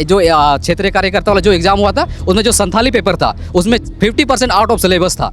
जो क्षेत्रीय कार्यकर्ता वाला जो एग्ज़ाम हुआ था उसमें जो संथाली पेपर था उसमें 50% आउट ऑफ सिलेबस था।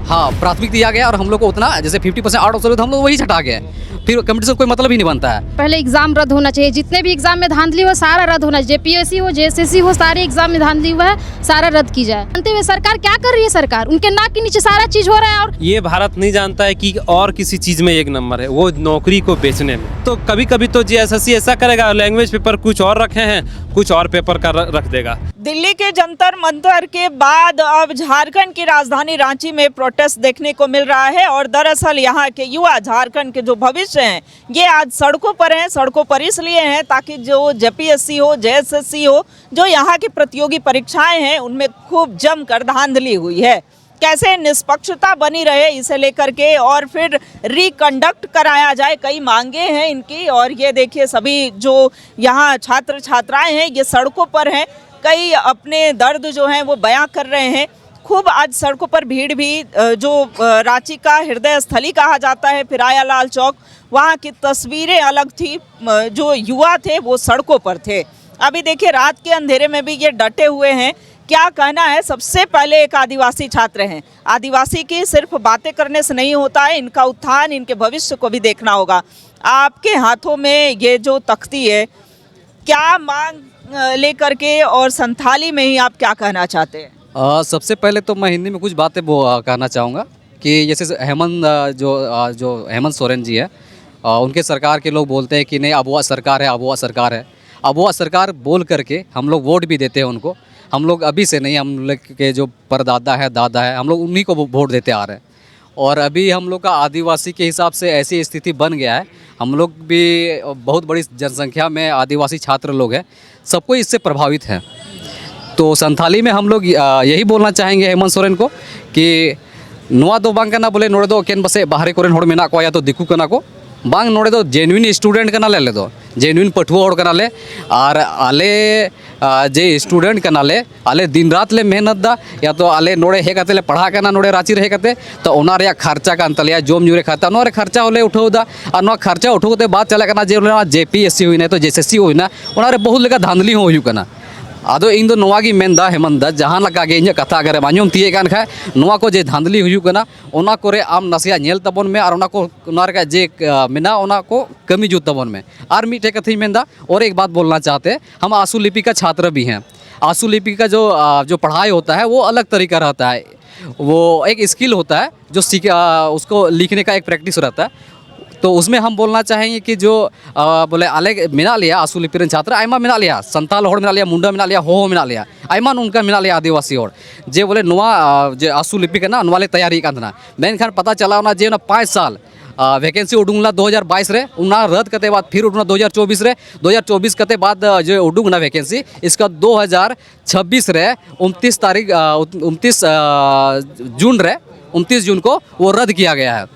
हाँ, प्राथमिक दिया गया और हम लोग को उतना जैसे 50% आउट ऑफ सिलेबस हम लोग वही छटा गए, फिर कंपटीशन कोई मतलब ही नहीं बनता है। पहले एग्जाम रद्द होना चाहिए, जितने भी एग्जाम में धांधली हो सारा रद्द होना चाहिए। जेपीएससी हो, जेएसएससी हो, सारे एग्जाम में धांधली हुआ है, सारा रद्द की जाए। जानते हुए सरकार क्या कर रही है? सरकार उनके नाक के नीचे सारा चीज हो रहा है। और ये भारत नहीं जानता है कि और किसी चीज में एक नंबर है, वो नौकरी को बेचने में। तो कभी कभी तो जेएसएससी ऐसा करेगा, लैंग्वेज पेपर कुछ और रखे हैं, कुछ और पेपर का रख देगा। दिल्ली के जंतर मंतर के बाद अब झारखंड की राजधानी रांची में प्रोटेस्ट देखने को मिल रहा है और दरअसल यहाँ के युवा झारखंड के जो भविष्य हैं ये आज सड़कों पर हैं। सड़कों पर इसलिए हैं ताकि जो जेपीएससी हो, जेएसएससी हो, जो यहाँ की प्रतियोगी परीक्षाएं हैं उनमें खूब जमकर धांधली हुई है। कैसे निष्पक्षता बनी रहे इसे लेकर के और फिर रिकंडक्ट कराया जाए, कई मांगे हैं इनकी। और ये देखिए सभी जो यहाँ छात्र छात्राएं हैं ये सड़कों पर हैं, कई अपने दर्द जो हैं वो बयां कर रहे हैं। खूब आज सड़कों पर भीड़ भी, जो रांची का हृदय स्थली कहा जाता है फिराया लाल चौक, वहाँ की तस्वीरें अलग थी। जो युवा थे वो सड़कों पर थे। अभी देखिए रात के अंधेरे में भी ये डटे हुए हैं। क्या कहना है? सबसे पहले एक आदिवासी छात्र हैं। आदिवासी की सिर्फ बातें करने से नहीं होता है, इनका उत्थान, इनके भविष्य को भी देखना होगा। आपके हाथों में ये जो तख्ती है, क्या मांग लेकर के और संथाली में ही आप क्या कहना चाहते हैं? सबसे पहले तो मैं हिंदी में कुछ बातें कहना चाहूँगा कि जैसे जो हेमंत सोरेन जी है, उनके सरकार के लोग बोलते हैं कि नहीं अब वह सरकार है, अब वह सरकार है। अब वह सरकार बोल करके हम लोग वोट भी देते हैं उनको। हम लोग अभी से नहीं, हम लोग के जो परदादा है, दादा है, हम लोग उन्हीं को वोट देते आ रहे हैं। और अभी हम लोग का आदिवासी के हिसाब से ऐसी स्थिति बन गया है, हम लोग भी बहुत बड़ी जनसंख्या में आदिवासी छात्र लोग हैं, सबको इससे प्रभावित हैं। तो संथाली में हम लोग यही बोलना चाहेंगे हेमंत सोरेन को कि नोआ दो बांग कना बोले नोड़े दो केन बसे बाहरे कोरेन होड़ मेना को या तो दिकू कना को बांग नोड़े दो जेन्युइन स्टूडेंट कना ले दो जेन्युइन पठुआ होड़ कना ले और आले जे स्टूडेंट कना ले आले दिन रात ले मेहनत दा या तो आले नोड़े हे कते ले पढ़ा कना नोड़े रांची रहे कते तो ओना रे खर्चा कान तलिया जोम जुरे खाता नोरे खर्चा होले उठाउ दा और नो खर्चा उठाउते बाद चले कना जे जेपीएससी हुई तो जेएसएससी हुई ना ओना रे बहुत लेका धांधली हो हुई कना। आदो इन दो नोवा गी मेनदा हेमंत दा जहां लगा गे इन कथा अगर आंजम तीये कान खाय नोवा को जे धांधली हुई कना ओना कोरे आम नसिया नेल तबन में और ओना को ओना रे जे मेना ओना को कमी जुत तबन में। और मिठे कथी मेनदा और एक बात बोलना चाहते हैं, हम आंसू लिपि का छात्र भी हैं। आंसू लिपि का जो पढ़ाई होता है वो अलग तरीका रहता है, वो एक स्किल होता है जो उसको लिखने का एक प्रैक्टिस रहता है। तो उसमें हम बोलना चाहेंगे कि जो बोले आले मिना लिया आंसू लिपि छात्र आयमा मिना लिया, संताल होड़ मिना लिया, मुंडा मिना लिया, हो मिना लिया, आयमा उनका मिना लिया आदिवासी होड़ जे बोले नोआ जे आंसू लिपि का ना नवाले तैयारी कांदना मेनखान पता चला ना जे 5 साल वैकेंसी उडूंगला 2022 रे उना रद्द करते बाद फिर उडूंगला 2024 रे 2024 करते बाद जो उडूंगना वैकेंसी इसका 2026 रे 29 जून को वो रद्द किया गया है।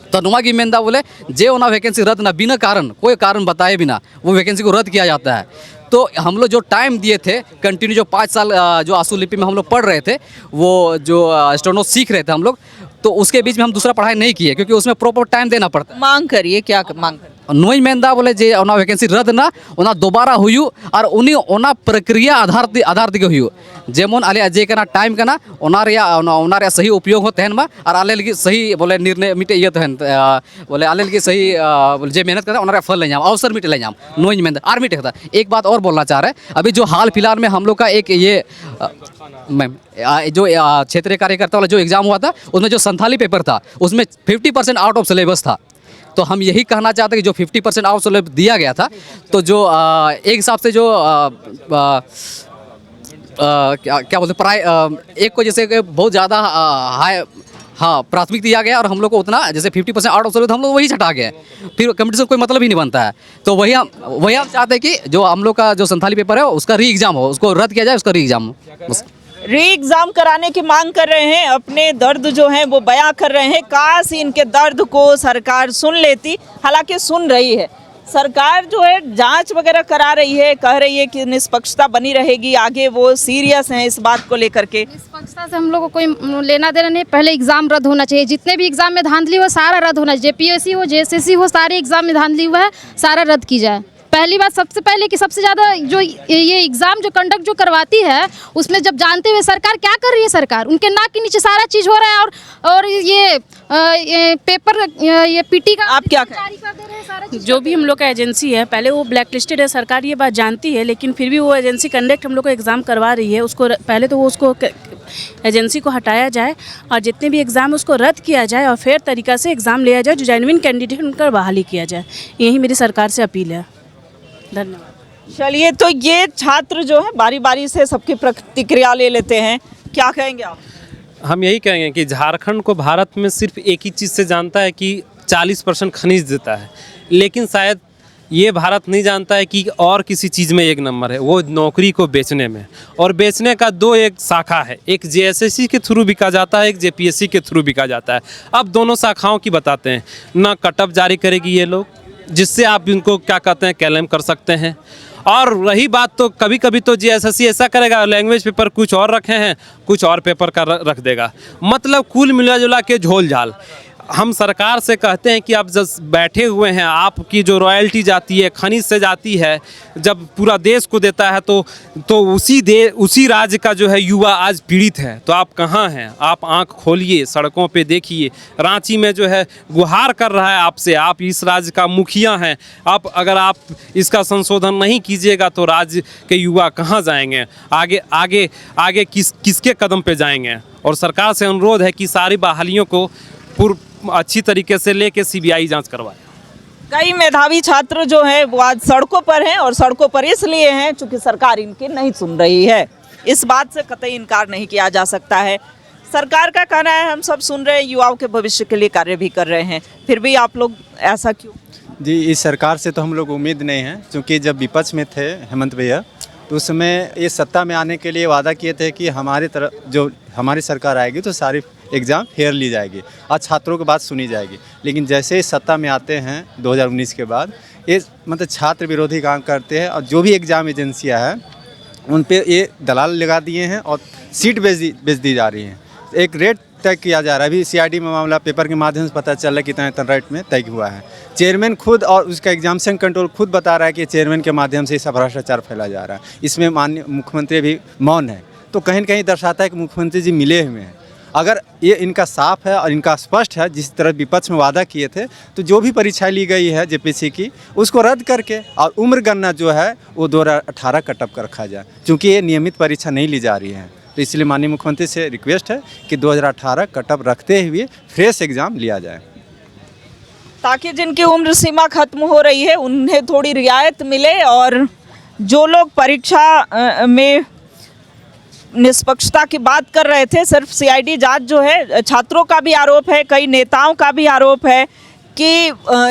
तो नुमा की मेंदा बोले जे ओना वैकेंसी रद्द ना बिना कारण कोई कारण बताए बिना वो वैकेंसी को रद्द किया जाता है। तो हम लोग जो टाइम दिए थे कंटिन्यू जो 5 साल जो आंसू लिपि में हम लोग पढ़ रहे थे, वो जो स्टेनो सीख रहे थे हम लोग, तो उसके बीच में हम दूसरा पढ़ाई नहीं किए क्योंकि उसमें प्रॉपर टाइम देना पड़ता है। मांग करिए, क्या मांग करिए? नोई मेंदा बोले जे ओना वैकेंसी रद्द ना ओना दोबारा हुयु और उनी ओना प्रक्रिया आधार दिगे हुयु जेमन आले जे कना टाइम कना ओना रे सही उपयोग हो तहन मा और आले लगी सही बोले निर्णय मिटे ये तहन बोले आले लगी सही बोले जे मेहनत करता ओना रे फल ले जाम, अवसर मिटे ले जाम। नोई मेंदा और मिटे था। एक बात और बोलना चाह रहे हैं, अभी जो हाल फिलहाल में हम लोग का एक ये जो क्षेत्रीय कार्यकर्ता वाला जो एग्ज़ाम हुआ था उसमें जो संथाली पेपर था उसमें 50% आउट ऑफ सिलेबस था। तो हम यही कहना चाहते हैं कि जो 50% आउट सिलेबस दिया गया था, तो जो एक हिसाब से जो क्या बोलते एक को जैसे बहुत ज़्यादा हाई प्राथमिक दिया गया और हम लोग को उतना जैसे 50% आउट ऑफ सिलेबस हम लोग वही छटा गए, फिर कंपटीशन कोई मतलब ही नहीं बनता है। तो वही हम चाहते हैं कि जो हम लोग का जो संथाली पेपर है उसका री एग्ज़ाम हो, उसको रद्द किया जाए, उसका री एग्ज़ाम बस। री एग्जाम कराने की मांग कर रहे हैं, अपने दर्द जो हैं वो बयां कर रहे हैं। काश इनके दर्द को सरकार सुन लेती, हालांकि सुन रही है। सरकार जो है जांच वगैरह करा रही है, कह रही है कि निष्पक्षता बनी रहेगी, आगे वो सीरियस हैं इस बात को लेकर के। निष्पक्षता से हम लोग को कोई लेना देना नहीं। पहले एग्जाम रद्द होना चाहिए, जितने भी एग्जाम में धांधली हो सारा रद्द होना चाहिए। जेपीएससी हो, जेएसएससी हो, सारे एग्जाम में धांधली हुआ है, सारा रद्द की जाए। पहली बात सबसे पहले कि सबसे ज़्यादा जो ये एग्ज़ाम जो कंडक्ट जो करवाती है उसमें जब जानते हुए सरकार क्या कर रही है, सरकार उनके नाक के नीचे सारा चीज़ हो रहा है। और ये पेपर ये पीटी का आप क्या जारी कर दे रहे हैं सारा चीज़। जो भी हम लोग का एजेंसी है, पहले वो ब्लैक लिस्टेड है, सरकार ये बात जानती है, लेकिन फिर भी वो एजेंसी कंडक्ट हम लोग को एग्ज़ाम करवा रही है। उसको पहले तो वो उसको एजेंसी को हटाया जाए और जितने भी एग्ज़ाम उसको रद्द किया जाए और फेयर तरीक़ा से एग्ज़ाम लिया जाए, जो जेन्युइन कैंडिडेट उनका बहाली किया जाए। यही मेरी सरकार से अपील है। धन्यवाद। चलिए, तो ये छात्र जो है बारी बारी से सबकी प्रतिक्रिया ले लेते हैं, क्या कहेंगे आप? हम यही कहेंगे कि झारखंड को भारत में सिर्फ एक ही चीज़ से जानता है कि 40% खनिज देता है, लेकिन शायद ये भारत नहीं जानता है कि और किसी चीज़ में एक नंबर है, वो नौकरी को बेचने में। और बेचने का दो एक शाखा है, एक जेएसएससी के थ्रू बिका जाता है, एक जेपीएससी के थ्रू बिका जाता है। अब दोनों शाखाओं की बताते हैं ना, कटअप जारी करेगी ये लोग, जिससे आप इनको क्या कहते हैं क्लेम कर सकते हैं। और रही बात तो कभी कभी तो जेएसएससी ऐसा करेगा, लैंग्वेज पेपर कुछ और रखे हैं, कुछ और पेपर का रख देगा। मतलब कुल मिला जुला के झोल झाल। हम सरकार से कहते हैं कि आप जब बैठे हुए हैं, आपकी जो रॉयल्टी जाती है खनिज से जाती है, जब पूरा देश को देता है तो उसी राज्य का जो है युवा आज पीड़ित है। तो आप कहाँ हैं? आप आंख खोलिए, सड़कों पे देखिए। रांची में जो है गुहार कर रहा है आपसे, आप इस राज्य का मुखिया हैं। अगर आप इसका संशोधन नहीं कीजिएगा तो राज्य के युवा कहाँ जाएंगे? आगे किसके कदम पे जाएंगे? और सरकार से अनुरोध है कि सारी बहालियों को अच्छी तरीके से लेके सीबीआई जांच करवाए। कई मेधावी छात्र जो हैं वो आज सड़कों पर हैं, और सड़कों पर इसलिए हैं चूंकि सरकार इनकी नहीं सुन रही है। इस बात से कतई इनकार नहीं किया जा सकता है। सरकार का कहना है हम सब सुन रहे हैं, युवाओं के भविष्य के लिए कार्य भी कर रहे हैं, फिर भी आप लोग ऐसा क्यों? जी, इस सरकार से तो हम लोग उम्मीद नहीं है, क्योंकि जब विपक्ष में थे हेमंत भैया तो उस समय ये सत्ता में आने के लिए वादा किए थे कि हमारी तरफ जो हमारी सरकार आएगी तो सारी एग्ज़ाम फेयर ली जाएगी और छात्रों की बात सुनी जाएगी। लेकिन जैसे ही सत्ता में आते हैं 2019 के बाद, ये मतलब छात्र विरोधी काम करते हैं और जो भी एग्ज़ाम एजेंसियां हैं उन पे ये दलाल लगा दिए हैं और सीट बेच दी जा रही हैं। एक रेट तय किया जा रहा है। अभी सीआईडी में मामला पेपर के माध्यम से पता चल रहा है कितना इतना रेट में तय हुआ है। चेयरमैन खुद और उसका एग्जामिनेशन कंट्रोल खुद बता रहा है कि चेयरमैन के माध्यम से इसका भ्रष्टाचार फैला जा रहा है। इसमें माननीय मुख्यमंत्री भी मौन है, तो कहीं न कहीं दर्शाता है कि मुख्यमंत्री जी मिले हुए हैं। अगर ये इनका साफ है और इनका स्पष्ट है, जिस तरह विपक्ष में वादा किए थे, तो जो भी परीक्षाएं ली गई है जेपीएससी की उसको रद्द करके और उम्र गणना जो है वो 2018 कटअप कर रखा जाए, क्योंकि ये नियमित परीक्षा नहीं ली जा रही है। तो इसलिए माननीय मुख्यमंत्री से रिक्वेस्ट है कि 2018 कटअप रखते हुए फ्रेश एग्ज़ाम लिया जाए, ताकि जिनकी उम्र सीमा खत्म हो रही है उन्हें थोड़ी रियायत मिले। और जो लोग परीक्षा में निष्पक्षता की बात कर रहे थे, सिर्फ सीआईडी जांच जो है, छात्रों का भी आरोप है, कई नेताओं का भी आरोप है कि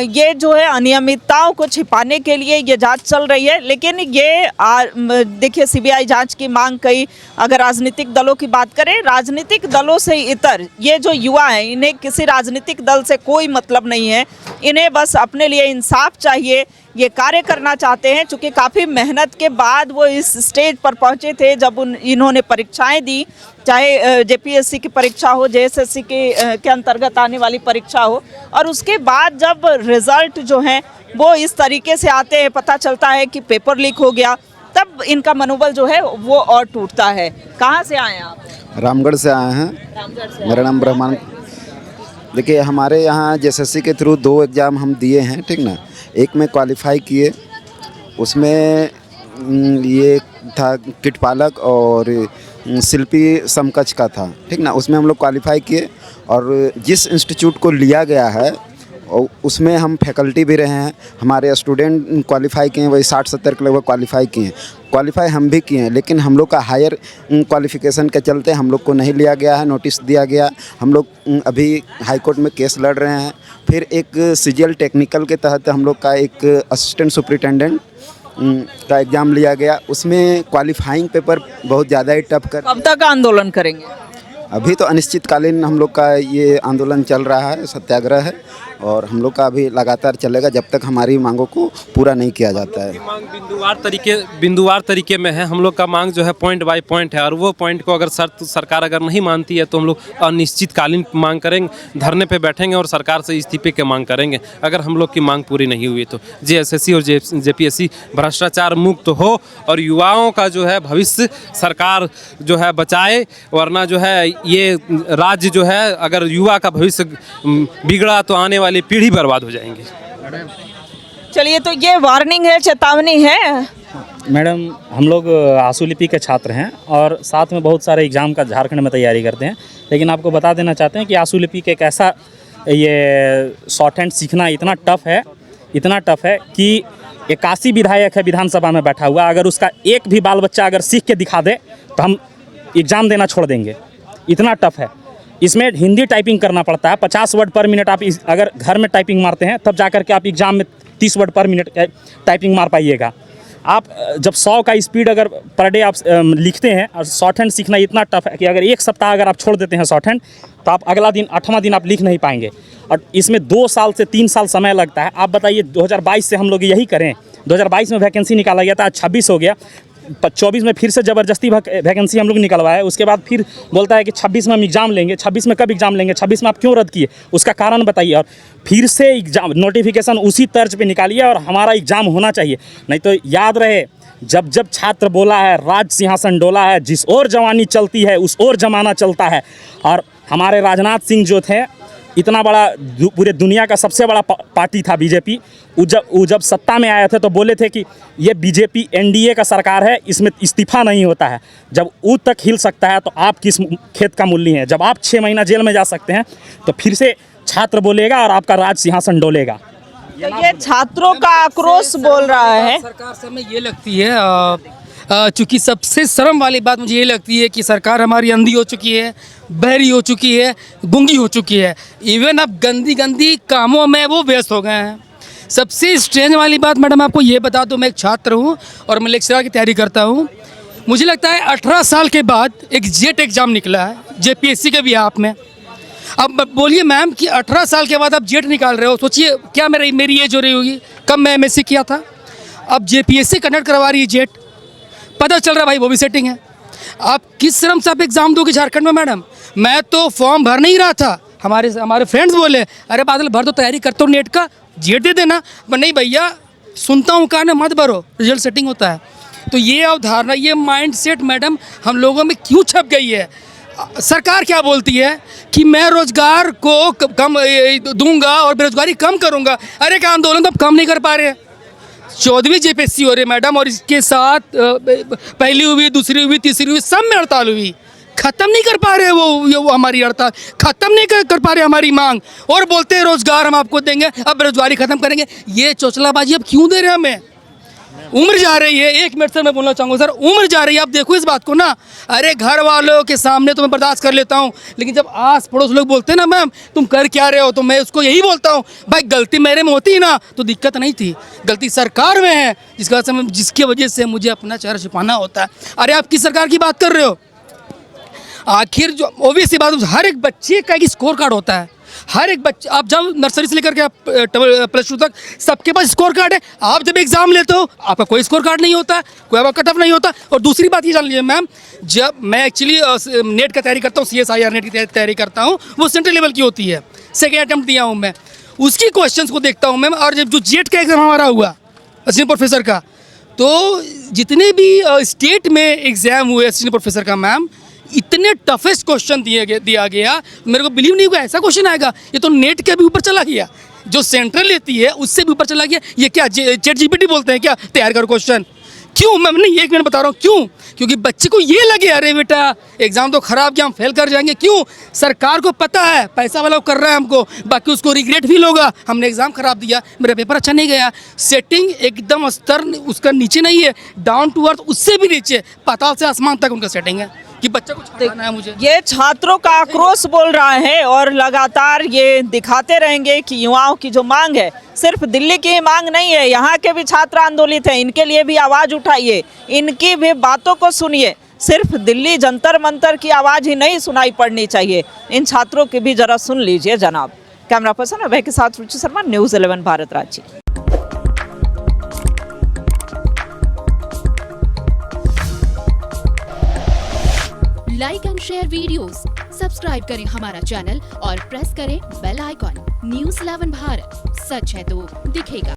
ये जो है अनियमितताओं को छिपाने के लिए ये जांच चल रही है। लेकिन ये देखिए सीबीआई जांच की मांग कई, अगर राजनीतिक दलों की बात करें, राजनीतिक दलों से इतर ये जो युवा हैं इन्हें किसी राजनीतिक दल से कोई मतलब नहीं है। इन्हें बस अपने लिए इंसाफ चाहिए, ये कार्य करना चाहते हैं। चूँकि काफ़ी मेहनत के बाद वो इस स्टेज पर पहुँचे थे जब इन्होंने परीक्षाएं दी, चाहे जेपीएससी की परीक्षा हो, जेएसएससी के अंतर्गत आने वाली परीक्षा हो, और उसके बाद जब रिज़ल्ट जो हैं वो इस तरीके से आते हैं, पता चलता है कि पेपर लीक हो गया, तब इनका मनोबल जो है वो और टूटता है। कहाँ से आए हैं आप? रामगढ़ से आए हैं। रामगढ़ से। मेरा नाम ब्रह्मांड। देखिए, हमारे यहाँ जेएसएससी के थ्रू 2 एग्ज़ाम हम दिए हैं, ठीक ना। एक में क्वालिफाई किए, उसमें ये था कीटपालक और शिल्पी समकक्ष का था, ठीक ना। उसमें हम लोग क्वालिफाई किए और जिस इंस्टीट्यूट को लिया गया है उसमें हम फैकल्टी भी रहे हैं। हमारे स्टूडेंट क्वालिफाई किए हैं, वही 60-70 के लगभग क्वालिफाई किए हैं। क्वालिफाई हम भी किए हैं, लेकिन हम लोग का हायर क्वालिफ़िकेशन के चलते हम लोग को नहीं लिया गया है, नोटिस दिया गया। हम लोग अभी हाई कोर्ट में केस लड़ रहे हैं। फिर एक सीजीएल टेक्निकल के तहत हम लोग का एक असिस्टेंट सुपरिटेंडेंट का एग्ज़ाम लिया गया, उसमें क्वालिफाइंग पेपर बहुत ज़्यादा ही टफ कर। कब तक आंदोलन करेंगे? अभी तो अनिश्चितकालीन हम लोग का ये आंदोलन चल रहा है, सत्याग्रह है, और हम लोग का अभी लगातार चलेगा जब तक हमारी मांगों को पूरा नहीं किया जाता है। मांग बिंदुवार तरीके में है। हम लोग का मांग जो है पॉइंट बाय पॉइंट है, और वो पॉइंट को अगर सरकार अगर नहीं मानती है तो हम लोग अनिश्चितकालीन मांग करेंगे, धरने पे बैठेंगे और सरकार से इस्तीफे की मांग करेंगे अगर हम लोग की मांग पूरी नहीं हुई तो। जेएसएससी और जेपीएससी भ्रष्टाचार मुक्त हो और युवाओं का जो है भविष्य सरकार जो है बचाए, वरना जो है ये राज्य जो है अगर युवा का भविष्य बिगड़ा तो आने वाली पीढ़ी बर्बाद हो जाएंगी। चलिए, तो ये वार्निंग है, चेतावनी है। मैडम, हम लोग आंसू लिपि के छात्र हैं और साथ में बहुत सारे एग्ज़ाम का झारखंड में तैयारी करते हैं, लेकिन आपको बता देना चाहते हैं कि आंसू लिपि के एक ऐसा ये शॉर्ट हैंड सीखना इतना टफ है कि 81 विधायक है विधानसभा में बैठा हुआ, अगर उसका एक भी बाल बच्चा अगर सीख के दिखा दे तो हम एग्ज़ाम देना छोड़ देंगे, इतना टफ है। इसमें हिंदी टाइपिंग करना पड़ता है, 50 वर्ड पर मिनट आप अगर घर में टाइपिंग मारते हैं तब जाकर के आप एग्ज़ाम में 30 वर्ड पर मिनट टाइपिंग मार पाइएगा। आप जब 100 का स्पीड अगर पर डे आप लिखते हैं, और शॉर्ट हैंड सीखना इतना टफ है कि अगर एक सप्ताह अगर आप छोड़ देते हैं शॉर्ट हैंड तो आप अगला दिन 8वां दिन आप लिख नहीं पाएंगे, और इसमें 2 साल से 3 साल समय लगता है। आप बताइए 2022 से हम लोग यही करें, 2022 में वैकेंसी निकाला गया था, आज 26 हो गया, 24 में फिर से ज़बरदस्ती वैकेंसी हम लोग निकलवाए, उसके बाद फिर बोलता है कि 26 में हम एग्ज़ाम लेंगे। 26 में कब एग्ज़ाम लेंगे? 26 में आप क्यों रद्द किए? उसका कारण बताइए, और फिर से एग्ज़ाम नोटिफिकेशन उसी तर्ज पे निकालिए और हमारा एग्ज़ाम होना चाहिए। नहीं तो याद रहे, जब जब छात्र बोला है राज सिंहासन डोला है, जिस ओर जवानी चलती है उस ओर जमाना चलता है। और हमारे राजनाथ सिंह जो थे, इतना बड़ा पूरे दुनिया का सबसे बड़ा पार्टी था बीजेपी, वो जब सत्ता में आए थे तो बोले थे कि ये बीजेपी एनडीए का सरकार है, इसमें इस्तीफा नहीं होता है। जब वो तक हिल सकता है तो आप किस खेत का मूल्य हैं? जब आप 6 महीना जेल में जा सकते हैं तो फिर से छात्र बोलेगा और आपका राज सिंहासन डोलेगा। तो ये छात्रों का आक्रोश बोल रहा है। सरकार से हमें ये लगती है, चूँकि सबसे शर्म वाली बात मुझे ये लगती है कि सरकार हमारी अंधी हो चुकी है, बहरी हो चुकी है, गूंगी हो चुकी है। इवन अब गंदी गंदी कामों में वो व्यस्त हो गए हैं। सबसे स्ट्रेंज वाली बात मैडम आपको ये बता दूं, मैं एक छात्र हूं और मैं लेक्चरर की तैयारी करता हूं। मुझे लगता है 18 साल के बाद एक जेट एग्ज़ाम निकला है जेपीएससी के बिहाफ में। अब बोलिए मैम कि 18 साल के बाद आप जेट निकाल रहे हो, सोचिए क्या मेरी एज हो रही होगी, कब मैं एमएससी किया था। अब जेपीएससी कंडक्ट करवा रही है जेट, पता चल रहा है भाई वो भी सेटिंग है। आप किस शर्म से आप एग्ज़ाम दोगे झारखंड में मैडम? मैं तो फॉर्म भर नहीं रहा था, हमारे फ्रेंड्स बोले अरे बादल भर तो तैयारी करते हो नेट का, जेट दे देना। पर नहीं भैया, सुनता हूँ कहा ना मत भरो, रिजल्ट सेटिंग होता है। तो ये अवधारणा, ये माइंडसेट मैडम हम लोगों में क्यों छप गई है? सरकार क्या बोलती है कि मैं रोजगार को कम दूंगा और बेरोजगारी कम करूंगा। अरे क्या आंदोलन तो आप कम नहीं कर पा रहे हैं। 14वीं जेपीएससी हो रही है मैडम, और इसके साथ पहली हुई, दूसरी हुई, तीसरी हुई, सब में हड़ताल हुई। ख़त्म नहीं कर पा रहे वो हमारी हड़ताल, ख़त्म नहीं कर पा रहे हमारी मांग, और बोलते हैं रोजगार हम आपको देंगे, अब बेरोजगारी ख़त्म करेंगे। ये चौचलाबाजी अब क्यों दे रहे हैं हमें? उम्र जा रही है। 1 मिनट से मैं बोलना चाहूँगा सर, उम्र जा रही है, आप देखो इस बात को ना। अरे घर वालों के सामने तो मैं बर्दाश्त कर लेता हूँ, लेकिन जब आस पड़ोस लोग बोलते हैं ना मैम तुम कर क्या रहे हो, तो मैं उसको यही बोलता हूँ भाई गलती मेरे में होती ना तो दिक्कत नहीं थी, गलती सरकार में है जिसकी वजह से मुझे अपना चेहरा छुपाना होता है। अरे आप किस सरकार की बात कर रहे हो? आखिर जो ओबीसी बात, हर एक बच्चे का एक स्कोर कार्ड होता है। हर एक बच्चे, आप जब नर्सरी से लेकर के आप +2 तक सबके पास स्कोर कार्ड है। आप जब एग्ज़ाम लेते हो आपका कोई स्कोर कार्ड नहीं होता है, कोई आपका कट ऑफ नहीं होता। और दूसरी बात ये जान लीजिए मैम, जब मैं एक्चुअली नेट का तैयारी करता हूँ, CSIR नेट की तैयारी करता हूँ, वो सेंट्रल लेवल की होती है, 2nd अटैम्प्ट दिया हूँ मैं, उसकी क्वेश्चंस को देखता हूँ मैम। और जब जो जेट का एग्ज़ाम हमारा हुआ असिस्टेंट प्रोफेसर का, तो जितने भी स्टेट में एग्ज़ाम हुए असिस्टेंट प्रोफेसर का मैम, इतने टफेस्ट क्वेश्चन दिया गया, मेरे को बिलीव नहीं हुआ ऐसा क्वेश्चन आएगा। ये तो नेट के भी ऊपर चला गया, जो सेंट्रल लेती है उससे भी ऊपर चला गया। ये क्या चैट जीपीटी बोलते हैं क्या तैयार करो क्वेश्चन? क्यों मैम? नहीं, 1 मिनट बता रहा हूँ क्यों। क्योंकि बच्चे को ये लगे अरे बेटा एग्ज़ाम तो ख़राब किया, हम फेल कर जाएंगे। क्यों? सरकार को पता है पैसा वाला कर रहा है हमको, बाकी उसको रिग्रेट फील होगा हमने एग्ज़ाम ख़राब दिया, मेरा पेपर अच्छा नहीं गया। सेटिंग एकदम स्तर उसका नीचे नहीं है, डाउन टू अर्थ, उससे भी नीचे, पाताल से आसमान तक उनका सेटिंग है कि बच्चा को छुड़ाना है मुझे। ये छात्रों का आक्रोश बोल रहा है, और लगातार ये दिखाते रहेंगे कि युवाओं की जो मांग है सिर्फ दिल्ली की ही मांग नहीं है, यहाँ के भी छात्र आंदोलित हैं, इनके लिए भी आवाज़ उठाइए, इनकी भी बातों को सुनिए। सिर्फ दिल्ली जंतर मंतर की आवाज़ ही नहीं सुनाई पड़नी चाहिए, इन छात्रों की भी जरा सुन लीजिए जनाब। कैमरा पर्सन अभय के साथ Ruchi Sharma, news 11 Bharat Ranchi. Like and share videos, subscribe करें हमारा चैनल और प्रेस करें बेल आइकॉन। न्यूज़ 11 भारत, सच है तो दिखेगा।